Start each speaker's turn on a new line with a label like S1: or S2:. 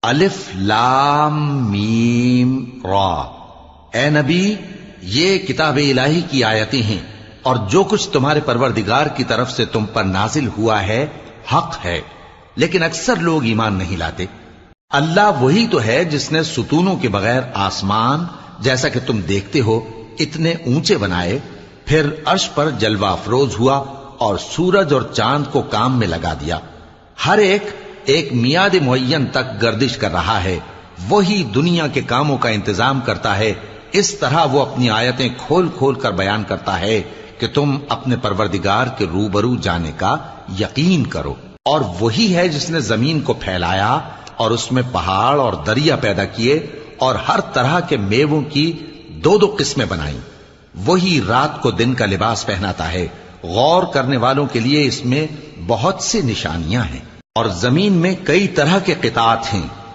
S1: الف لام میم را، اے نبی یہ کتاب الہی کی آیتیں ہیں، اور جو کچھ تمہارے پروردگار کی طرف سے تم پر نازل ہوا ہے حق ہے، لیکن اکثر لوگ ایمان نہیں لاتے۔ اللہ وہی تو ہے جس نے ستونوں کے بغیر آسمان جیسا کہ تم دیکھتے ہو اتنے اونچے بنائے، پھر عرش پر جلوہ افروز ہوا اور سورج اور چاند کو کام میں لگا دیا، ہر ایک میعاد معین تک گردش کر رہا ہے۔ وہی دنیا کے کاموں کا انتظام کرتا ہے، اس طرح وہ اپنی آیتیں کھول کھول کر بیان کرتا ہے کہ تم اپنے پروردگار کے روبرو جانے کا یقین کرو۔ اور وہی ہے جس نے زمین کو پھیلایا اور اس میں پہاڑ اور دریا پیدا کیے اور ہر طرح کے میووں کی دو دو قسمیں بنائیں۔ وہی رات کو دن کا لباس پہناتا ہے، غور کرنے والوں کے لیے اس میں بہت سی نشانیاں ہیں۔ اور زمین میں کئی طرح کے قطعات ہیں،